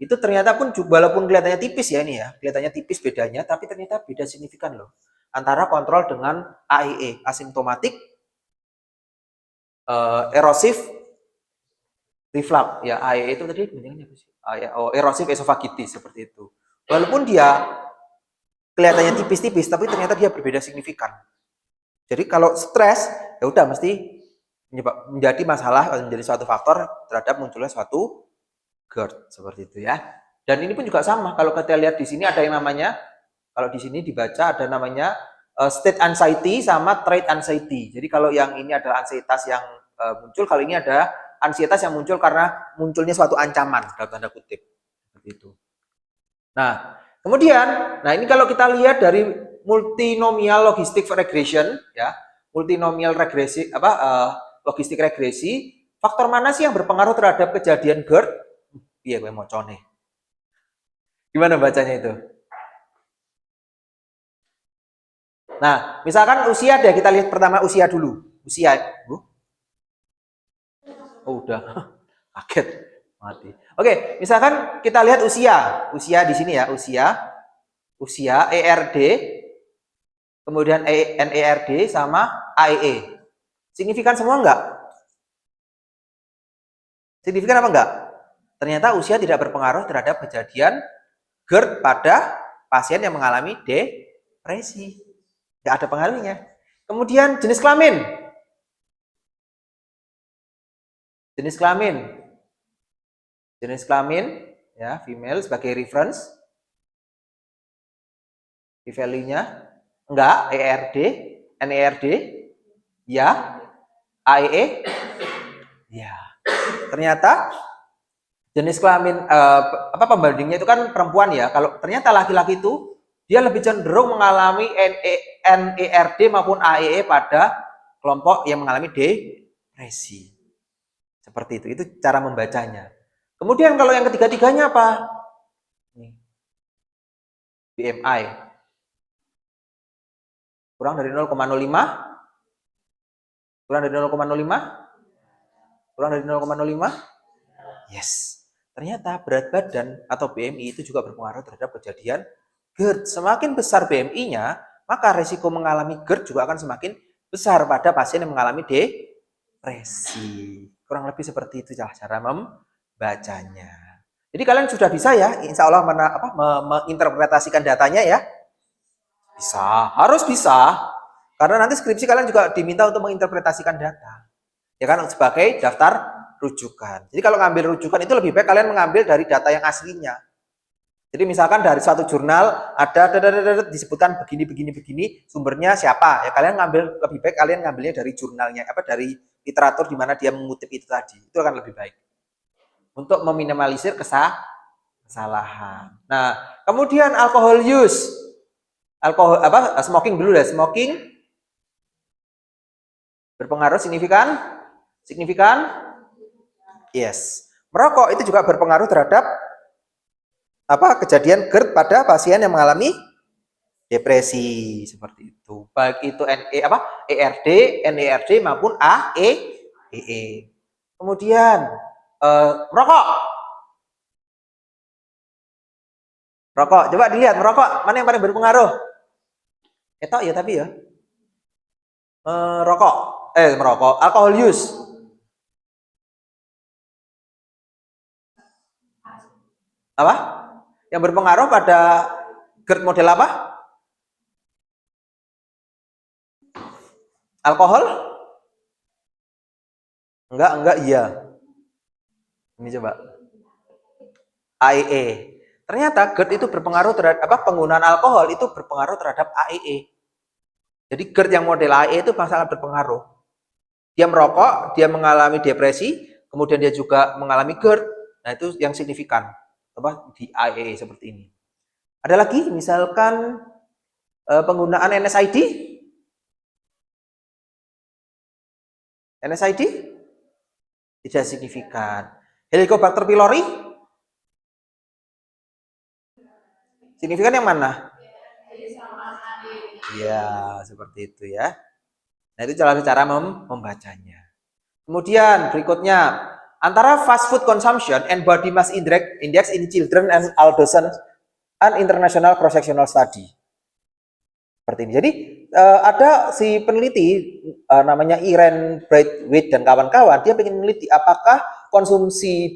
S1: itu ternyata pun walaupun kelihatannya tipis ya ini ya, kelihatannya tipis bedanya, tapi ternyata beda signifikan loh antara kontrol dengan AEE, asymptomatic erosive reflux. Ya, AEE itu tadi bentuknya apa sih? Erosive esophagitis seperti itu. Walaupun dia kelihatannya tipis-tipis, tapi ternyata dia berbeda signifikan. Jadi kalau stres, ya udah mesti menjadi masalah, menjadi suatu faktor terhadap munculnya suatu GERD seperti itu ya. Dan ini pun juga sama. Kalau kita lihat di sini ada yang namanya, kalau di sini dibaca ada namanya state anxiety sama trait anxiety. Jadi kalau yang ini adalah ansietas yang muncul, kalau ini ada ansietas yang muncul karena munculnya suatu ancaman dalam tanda kutip seperti itu. Nah, kemudian, ini kalau kita lihat dari multinomial logistic regression ya, multinomial regresi logistik regresi, faktor mana sih yang berpengaruh terhadap kejadian GERD? Iya, gue mau cone. Gimana bacanya itu? Nah, misalkan usia deh, kita lihat pertama usia dulu. Usia, oh udah, kaget, mati. Oke, misalkan kita lihat usia di sini ya, usia. usia, ERD, kemudian NERD sama AEE. Signifikan semua enggak? Signifikan apa enggak? Ternyata usia tidak berpengaruh terhadap kejadian GERD pada pasien yang mengalami depresi. Enggak ada pengaruhnya. Kemudian jenis kelamin. Jenis kelamin. Jenis kelamin, ya, female sebagai reference. P-value-nya enggak, ERD, NERD, ya, AEE, ya. Ternyata jenis kelamin pembandingnya itu kan perempuan ya. Kalau ternyata laki-laki itu dia lebih cenderung mengalami NERD maupun AEE pada kelompok yang mengalami depresi. Seperti itu. Itu cara membacanya. Kemudian kalau yang ketiga-tiganya apa? BMI. Kurang dari 0,05? Kurang dari 0,05? Kurang dari 0,05? Yes. Ternyata berat badan atau BMI itu juga berpengaruh terhadap kejadian GERD. Semakin besar BMI-nya, maka risiko mengalami GERD juga akan semakin besar pada pasien yang mengalami depresi. Kurang lebih seperti itu cara membacanya. Jadi kalian sudah bisa ya, insya Allah menginterpretasikan datanya ya. Bisa, harus bisa. Karena nanti skripsi kalian juga diminta untuk menginterpretasikan data. Ya kan, sebagai daftar rujukan. Jadi kalau ngambil rujukan itu lebih baik kalian mengambil dari data yang aslinya. Jadi misalkan dari suatu jurnal ada disebutkan begini, sumbernya siapa? Ya kalian ngambil, lebih baik kalian ngambilnya dari jurnalnya, dari literatur di mana dia mengutip itu tadi. Itu akan lebih baik. Untuk meminimalisir kesalahan. Nah, kemudian alcohol use. Smoking dulu deh. Smoking berpengaruh signifikan? Signifikan? Yes. Merokok itu juga berpengaruh terhadap kejadian GERD pada pasien yang mengalami depresi seperti itu. Baik itu ERD, NERD maupun AEE. Kemudian merokok. Rokok, coba dilihat merokok mana yang paling berpengaruh? Ketok ya tapi ya. Merokok, alcohol use. Apa? Yang berpengaruh pada GERD model apa? Alkohol? Enggak, iya. Ini coba. AEE. Ternyata GERD itu berpengaruh terhadap penggunaan alkohol itu berpengaruh terhadap AEE. Jadi GERD yang model AEE itu sangat berpengaruh. Dia merokok, dia mengalami depresi, kemudian dia juga mengalami GERD. Nah, itu yang signifikan di AEE seperti ini. Ada lagi misalkan penggunaan NSAID. NSAID tidak signifikan. Helicobacter pylori signifikan yang mana? Ya, seperti itu ya. Nah, itu cara membacanya. Kemudian berikutnya, antara fast food consumption and body mass index in children and adolescents an international cross-sectional study. Seperti ini. Jadi ada si peneliti namanya Irene Braithwaite dan kawan-kawan, dia ingin meneliti apakah konsumsi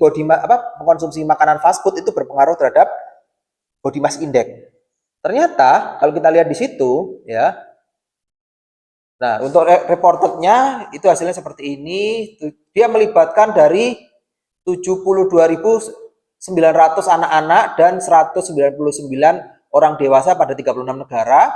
S1: konsumsi makanan fast food itu berpengaruh terhadap body mass index. Ternyata kalau kita lihat di situ ya. Nah, untuk reportednya itu hasilnya seperti ini. Dia melibatkan dari 72.900 anak-anak dan 199 orang dewasa pada 36 negara.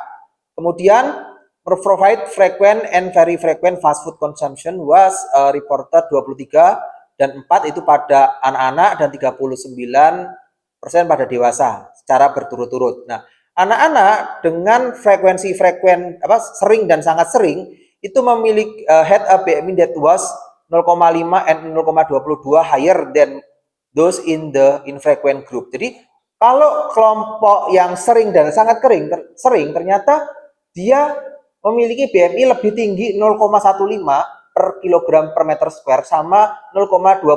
S1: Kemudian provide frequent and very frequent fast food consumption was reported 23 dan 4 itu pada anak-anak dan 39% pada dewasa secara berturut-turut. Nah, anak-anak dengan frekuensi sering dan sangat sering itu memiliki had a BMI that was 0,5 and 0,22 higher than those in the infrequent group. Jadi kalau kelompok yang sering dan sangat sering ternyata dia memiliki BMI lebih tinggi 0,15 per kilogram per meter square sama 0,22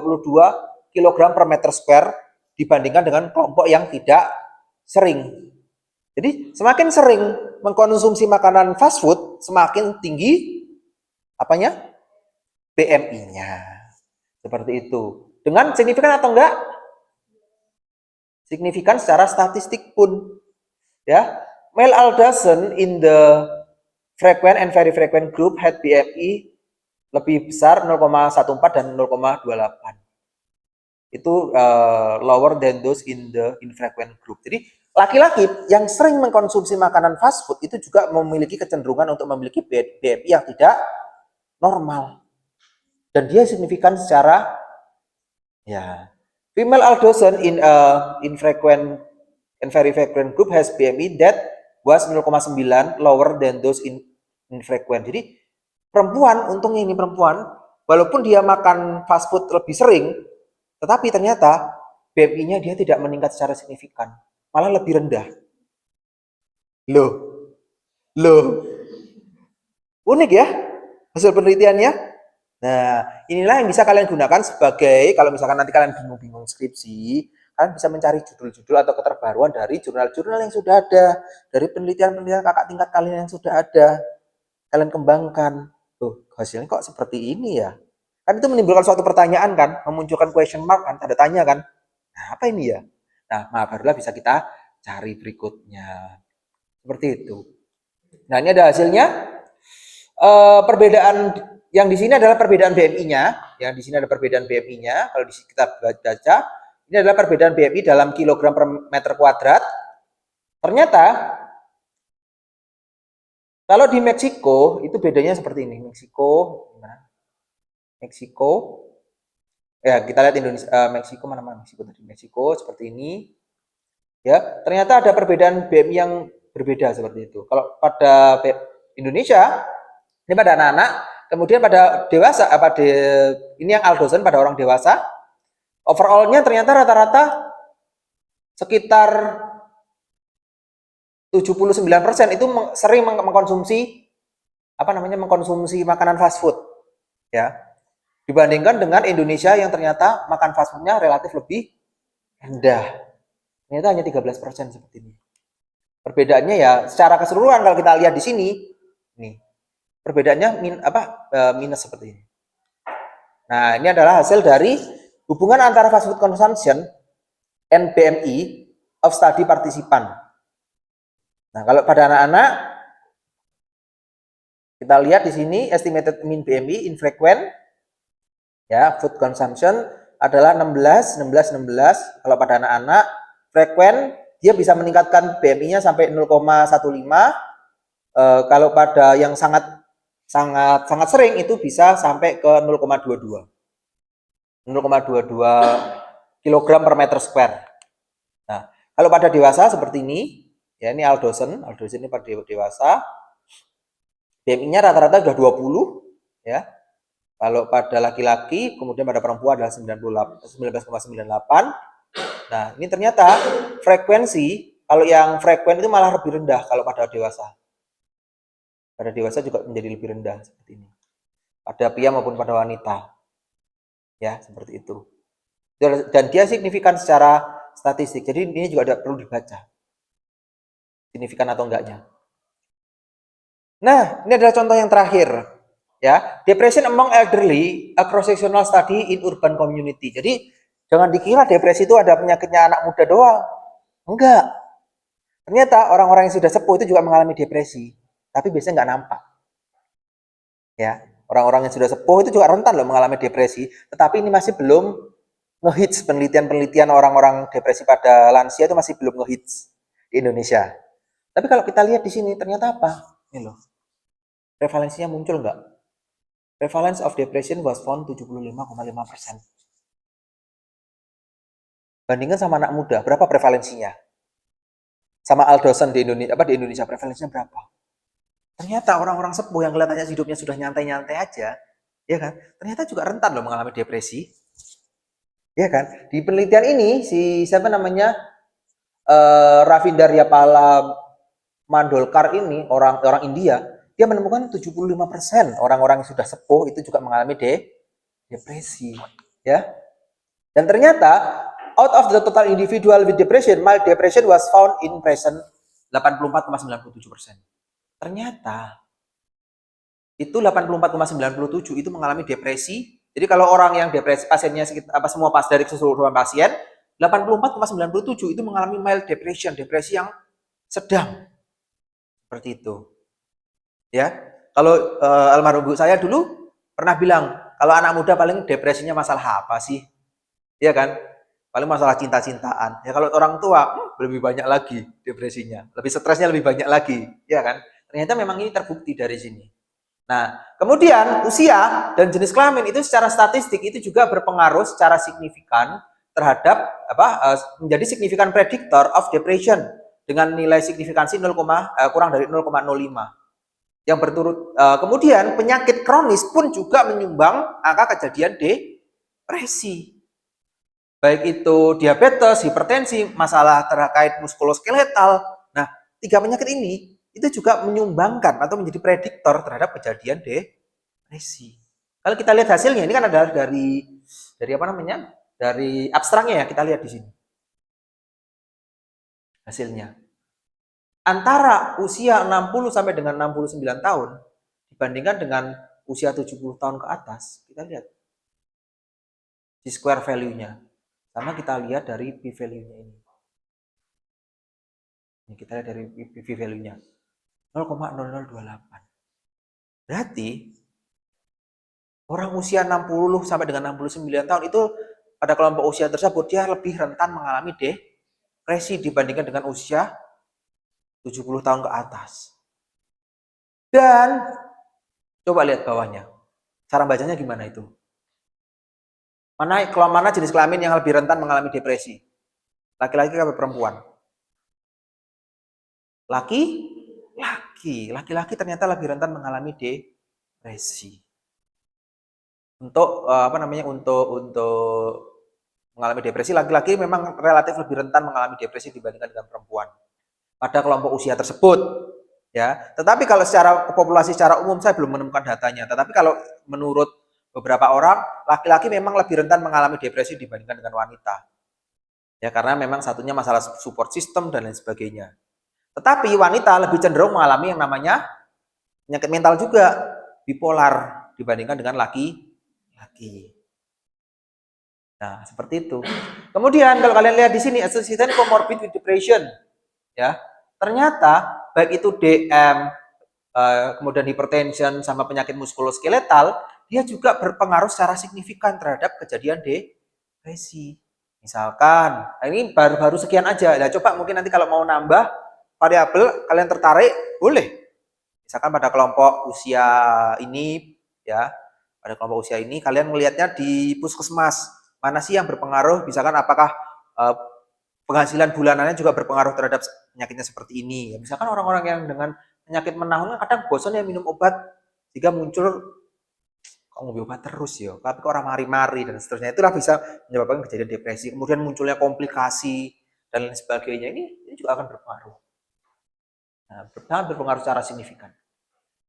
S1: kilogram per meter square dibandingkan dengan kelompok yang tidak sering. Jadi semakin sering mengkonsumsi makanan fast food, semakin tinggi apanya? BMI-nya. Seperti itu. Dengan signifikan atau enggak? Signifikan secara statistik pun. Ya, Malaldation in the frequent and very frequent group had BMI lebih besar 0,14 dan 0,28. Itu lower than those in the infrequent group. Jadi laki-laki yang sering mengkonsumsi makanan fast food itu juga memiliki kecenderungan untuk memiliki BMI yang tidak normal. Dan dia signifikan secara ya. Female aldosterone in infrequent and very frequent group has BMI that was 0,9 lower than those in infrequent. Jadi perempuan, untungnya ini perempuan, walaupun dia makan fast food lebih sering, tetapi ternyata BMI-nya dia tidak meningkat secara signifikan, malah lebih rendah. Loh, unik ya hasil penelitiannya. Nah, inilah yang bisa kalian gunakan sebagai, kalau misalkan nanti kalian bingung-bingung skripsi, kalian bisa mencari judul-judul atau keterbaruan dari jurnal-jurnal yang sudah ada, dari penelitian-penelitian kakak tingkat kalian yang sudah ada. Kalian kembangkan. Tuh, hasilnya kok seperti ini ya? Kan itu menimbulkan suatu pertanyaan kan, memunculkan question mark kan, tanda tanya kan. Nah, apa ini ya? Nah, barulah bisa kita cari berikutnya. Seperti itu. Nah, ini ada hasilnya. Perbedaan yang di sini adalah perbedaan BMI-nya. Yang di sini ada perbedaan BMI-nya. Kalau kita baca, ini adalah perbedaan BMI dalam kilogram per meter kuadrat. Ternyata kalau di Meksiko itu bedanya seperti ini. Meksiko. Ya, kita lihat Indonesia, Meksiko mana Meksiko tadi. Meksiko seperti ini. Ya, ternyata ada perbedaan BMI yang berbeda seperti itu. Kalau pada Indonesia, ini pada anak-anak, kemudian pada dewasa, ini yang aldosen pada orang dewasa, overall-nya ternyata rata-rata sekitar 79% itu sering mengkonsumsi mengkonsumsi makanan fast food, ya, dibandingkan dengan Indonesia yang ternyata makan fast food-nya relatif lebih rendah. Ternyata hanya 13% seperti ini. Perbedaannya ya secara keseluruhan kalau kita lihat di sini, nih perbedaannya minus seperti ini. Nah, ini adalah hasil dari hubungan antara fast food consumption and BMI of study participant. Nah, kalau pada anak-anak kita lihat di sini estimated mean BMI infrequent ya, food consumption adalah 16. Kalau pada anak-anak frequent dia bisa meningkatkan BMI-nya sampai 0,15. Kalau pada yang sangat sering itu bisa sampai ke 0,22 kilogram per meter square. Nah, kalau pada dewasa seperti ini, ya ini aldosen ini pada dewasa, BMI-nya rata-rata sudah 20, ya. Kalau pada laki-laki, kemudian pada perempuan adalah 19,98. Nah, ini ternyata frekuensi, kalau yang frekuensi itu malah lebih rendah kalau pada dewasa. Pada dewasa juga menjadi lebih rendah seperti ini. Pada pria maupun pada wanita. Ya, seperti itu. Dan dia signifikan secara statistik. Jadi ini juga ada perlu dibaca. Signifikan atau enggaknya. Nah, ini adalah contoh yang terakhir. Ya, depression among elderly, a cross-sectional study in urban community. Jadi jangan dikira depresi itu ada penyakitnya anak muda doang. Enggak. Ternyata orang-orang yang sudah sepuh itu juga mengalami depresi. Tapi biasanya nggak nampak. Ya, orang-orang yang sudah sepuh itu juga rentan loh mengalami depresi, tetapi ini masih belum ngehits. Penelitian-penelitian orang-orang depresi pada lansia itu masih belum ngehits di Indonesia. Tapi kalau kita lihat di sini ternyata apa? Ini loh. Prevalensinya muncul nggak? Prevalence of depression was found 75,5%. Bandingkan sama anak muda, berapa prevalensinya? Sama aldosen di Indonesia prevalensinya berapa? Ternyata orang-orang sepuh yang kelihatannya hidupnya sudah nyantai-nyantai aja, ya kan? Ternyata juga rentan loh mengalami depresi. Ya kan? Di penelitian ini siapa namanya? Ravindaryapala Mandolkar ini orang India, dia menemukan 75% orang-orang yang sudah sepuh itu juga mengalami depresi, ya. Dan ternyata out of the total individual with depression, mild depression was found in present 84,97%. Ternyata itu 84,97 itu mengalami depresi. Jadi kalau orang yang depresi, pasiennya semua pas dari keseluruhan pasien, 84,97 itu mengalami mild depression, depresi yang sedang. Seperti itu. Ya. Kalau almarhum ibu saya dulu pernah bilang, kalau anak muda paling depresinya masalah apa sih? Iya kan? Paling masalah cinta-cintaan. Ya kalau orang tua lebih banyak lagi depresinya, lebih stresnya lebih banyak lagi, ya kan? Ternyata memang ini terbukti dari sini. Nah, kemudian usia dan jenis kelamin itu secara statistik itu juga berpengaruh secara signifikan terhadap menjadi signifikan predictor of depression dengan nilai signifikansi kurang dari 0,05. Yang berturut kemudian penyakit kronis pun juga menyumbang angka kejadian depresi. Baik itu diabetes, hipertensi, masalah terkait muskuloskeletal. Nah, 3 penyakit ini itu juga menyumbangkan atau menjadi prediktor terhadap kejadian depresi. Kalau kita lihat hasilnya, ini kan adalah dari apa namanya? Dari abstraknya ya, kita lihat di sini. Hasilnya. Antara usia 60 sampai dengan 69 tahun dibandingkan dengan usia 70 tahun ke atas, kita lihat di square value-nya. Sama kita lihat dari p-value-nya ini. Ini kita lihat dari p-value-nya 0,0028. Berarti orang usia 60 sampai dengan 69 tahun itu pada kelompok usia tersebut dia lebih rentan mengalami depresi dibandingkan dengan usia 70 tahun ke atas. Dan coba lihat bawahnya. Cara bacanya gimana itu? Mana jenis kelamin yang lebih rentan mengalami depresi? Laki-laki atau perempuan? Laki-laki ternyata lebih rentan mengalami depresi. Untuk untuk mengalami depresi, laki-laki memang relatif lebih rentan mengalami depresi dibandingkan dengan perempuan pada kelompok usia tersebut. Ya, tetapi kalau secara populasi secara umum saya belum menemukan datanya. Tetapi kalau menurut beberapa orang, laki-laki memang lebih rentan mengalami depresi dibandingkan dengan wanita. Ya, karena memang satunya masalah support system dan lain sebagainya. Tetapi wanita lebih cenderung mengalami yang namanya penyakit mental juga, bipolar dibandingkan dengan laki-laki. Nah, seperti itu. Kemudian kalau kalian lihat di sini associated comorbid with depression, ya. Ternyata baik itu DM, kemudian hypertension sama penyakit muskuloskeletal, dia juga berpengaruh secara signifikan terhadap kejadian depresi. Misalkan, ini baru sekian aja. Nah, coba mungkin nanti kalau mau nambah variabel kalian tertarik, boleh. Misalkan pada kelompok usia ini, ya, pada kelompok usia ini kalian melihatnya di puskesmas, mana sih yang berpengaruh? Misalkan apakah penghasilan bulanannya juga berpengaruh terhadap penyakitnya seperti ini. Ya, misalkan orang-orang yang dengan penyakit menahun kadang bosan ya minum obat, sehingga muncul kok ngopi obat terus ya, tapi kok orang mari-mari dan seterusnya. Itulah bisa menyebabkan kejadian depresi. Kemudian munculnya komplikasi dan lain sebagainya. Ini juga akan berpengaruh. Nah, sangat berpengaruh secara signifikan.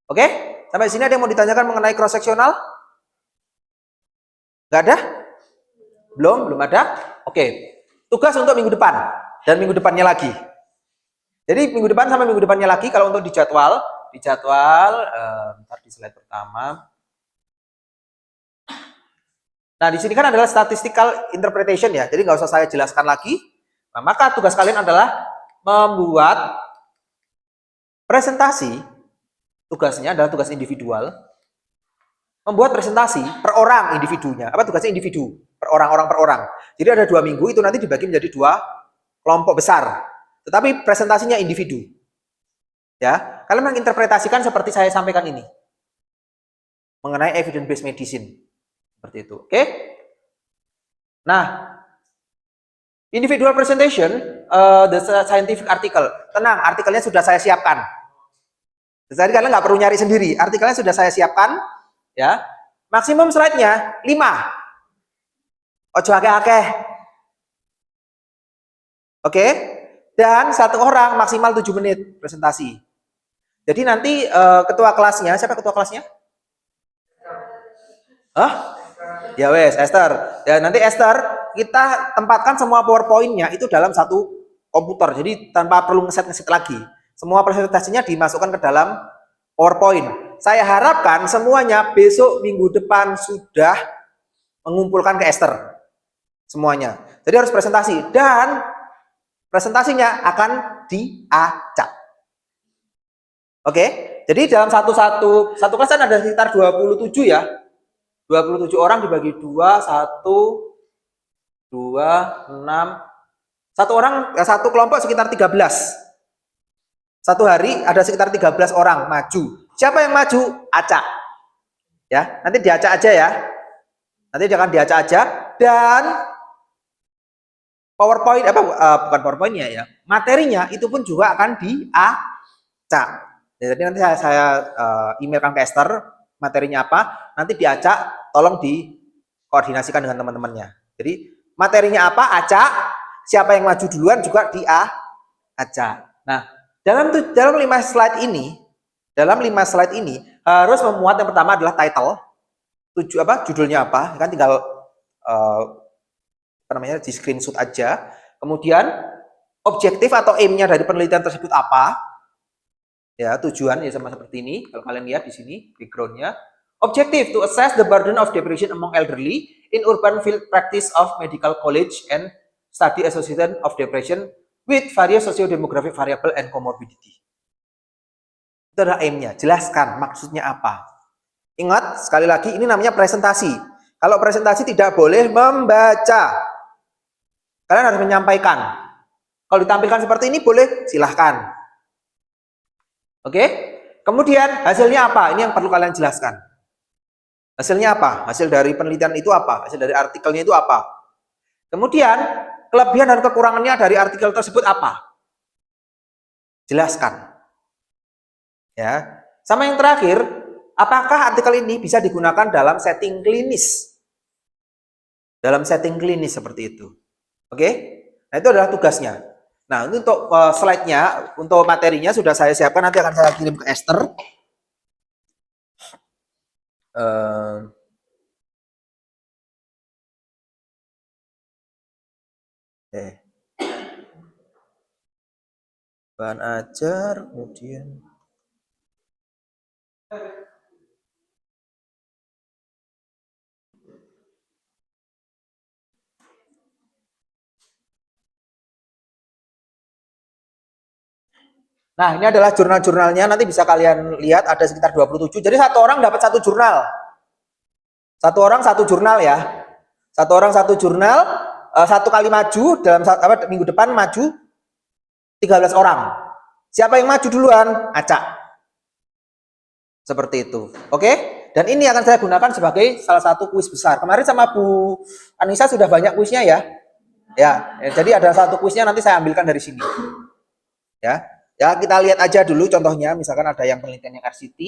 S1: Oke, sampai sini ada yang mau ditanyakan mengenai cross seksional? Gak ada? Belum ada? Oke. Tugas untuk minggu depan dan minggu depannya lagi. Jadi minggu depan sampai minggu depannya lagi kalau untuk dijadwal ntar di slide pertama. Nah, di sini kan adalah statistical interpretation ya. Jadi nggak usah saya jelaskan lagi. Nah, maka tugas kalian adalah membuat presentasi. Tugasnya adalah tugas individual. Membuat presentasi per orang individunya. Apa tugasnya individu? Per orang per orang. Jadi ada 2 minggu itu nanti dibagi menjadi 2 kelompok besar. Tetapi presentasinya individu. Ya, kalian menginterpretasikan seperti saya sampaikan ini. Mengenai evidence based medicine. Seperti itu. Oke? Nah, individual presentation, the scientific article. Tenang, artikelnya sudah saya siapkan. Jadi kalian nggak perlu nyari sendiri. Artikelnya sudah saya siapkan. Ya, maksimum slide-nya 5. Ojo akeh-akeh. Oke? Dan 1 orang maksimal 7 menit presentasi. Jadi nanti ketua kelasnya, siapa ketua kelasnya? Hah? Ya wes, Esther. Ya nanti Esther, kita tempatkan semua PowerPoint-nya itu dalam satu komputer. Jadi tanpa perlu ngeset lagi. Semua presentasinya dimasukkan ke dalam PowerPoint. Saya harapkan semuanya besok minggu depan sudah mengumpulkan ke Ester. Semuanya. Jadi harus presentasi. Dan presentasinya akan diacak. Oke? Jadi dalam satu kelas kan ada sekitar 27 ya. 27 orang dibagi 2, 1, 2, 6. Satu kelompok sekitar 13. Satu hari ada sekitar 13 orang maju. Siapa yang maju? Acak. Ya, nanti diacak aja ya. Nanti akan diacak aja dan PowerPoint bukan PowerPoint-nya ya. Materinya itu pun juga akan diacak. Jadi nanti saya emailkan ke Esther materinya apa, nanti diacak, tolong dikoordinasikan dengan teman-temannya. Jadi materinya apa, acak, siapa yang maju duluan juga diacak. Nah, dalam 5 slide ini harus memuat yang pertama adalah title, judulnya apa, kan tinggal di screenshot aja. Kemudian objektif atau aim-nya dari penelitian tersebut apa? Ya, tujuan ya sama seperti ini. Kalau kalian lihat di sini background-nya. Objective to assess the burden of depression among elderly in urban field practice of medical college and study association of depression with various socio-demographic variable and comorbidity. Itu adalah aim-nya. Jelaskan maksudnya apa. Ingat, sekali lagi ini namanya presentasi. Kalau presentasi tidak boleh membaca. Kalian harus menyampaikan. Kalau ditampilkan seperti ini boleh, silahkan. Oke? Kemudian hasilnya apa? Ini yang perlu kalian jelaskan. Hasilnya apa? Hasil dari penelitian itu apa? Hasil dari artikelnya itu apa? Kemudian kelebihan dan kekurangannya dari artikel tersebut apa? Jelaskan. Ya. Sama yang terakhir, apakah artikel ini bisa digunakan dalam setting klinis? Dalam setting klinis seperti itu. Oke? Nah, itu adalah tugasnya. Nah, untuk slide-nya, untuk materinya sudah saya siapkan, nanti akan saya kirim ke Esther. Bahan ajar, kemudian nah, ini adalah jurnal-jurnalnya, nanti bisa kalian lihat ada sekitar 27. Jadi satu orang dapat satu jurnal. Satu orang satu jurnal ya. Satu orang satu jurnal, satu kali maju dalam minggu depan maju 13 orang. Siapa yang maju duluan? Acak. Seperti itu. Oke? Dan ini akan saya gunakan sebagai salah satu kuis besar. Kemarin sama Bu Anissa sudah banyak kuisnya ya. Ya, jadi ada satu kuisnya nanti saya ambilkan dari sini. Ya. Ya, kita lihat aja dulu contohnya, misalkan ada yang penelitiannya RCT.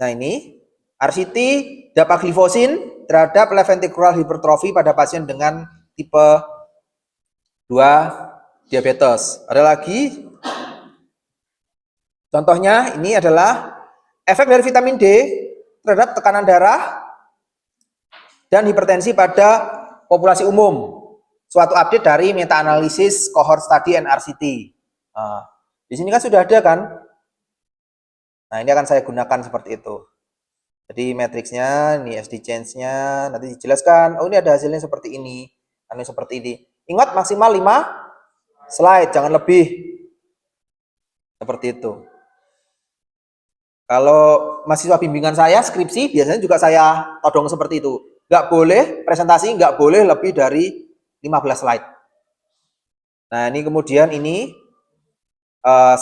S1: Nah, ini RCT dapagliflozin terhadap left ventricular hypertrophy pada pasien dengan tipe 2 diabetes. Ada lagi contohnya, ini adalah efek dari vitamin D terhadap tekanan darah dan hipertensi pada populasi umum. Suatu update dari meta-analisis cohort study and RCT. Nah, di sini kan sudah ada kan? Nah, ini akan saya gunakan seperti itu. Jadi matriksnya, ini SD change-nya, nanti dijelaskan, oh ini ada hasilnya seperti ini, ini seperti ini. Ingat maksimal 5 slide, jangan lebih. Seperti itu. Kalau mahasiswa bimbingan saya, skripsi, biasanya juga saya todong seperti itu. Nggak boleh, presentasi nggak boleh lebih dari 15 slide. Nah, ini kemudian ini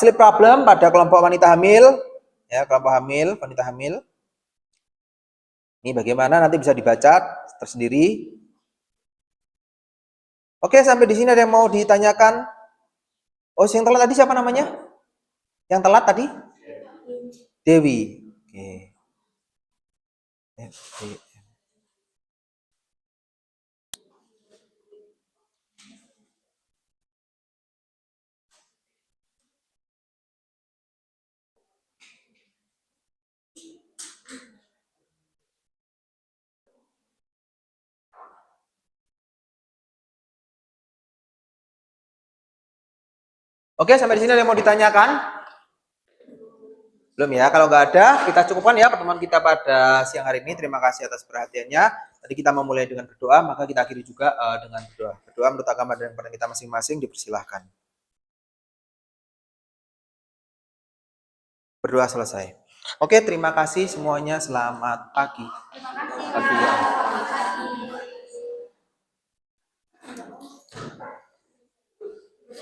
S1: sleep problem pada kelompok wanita hamil, ya kelompok hamil, wanita hamil. Ini bagaimana nanti bisa dibaca tersendiri. Oke, sampai di sini ada yang mau ditanyakan? Oh, yang telat tadi siapa namanya? Yang telat tadi? Dewi. Oke. Oke, sampai di sini ada yang mau ditanyakan? Belum ya? Kalau nggak ada, kita cukupkan ya pertemuan kita pada siang hari ini. Terima kasih atas perhatiannya. Tadi kita memulai dengan berdoa, maka kita akhiri juga dengan berdoa. Berdoa menurut agama dan pandangan kita masing-masing, dipersilahkan. Berdoa selesai. Oke, terima kasih semuanya. Selamat pagi.
S2: Terima kasih.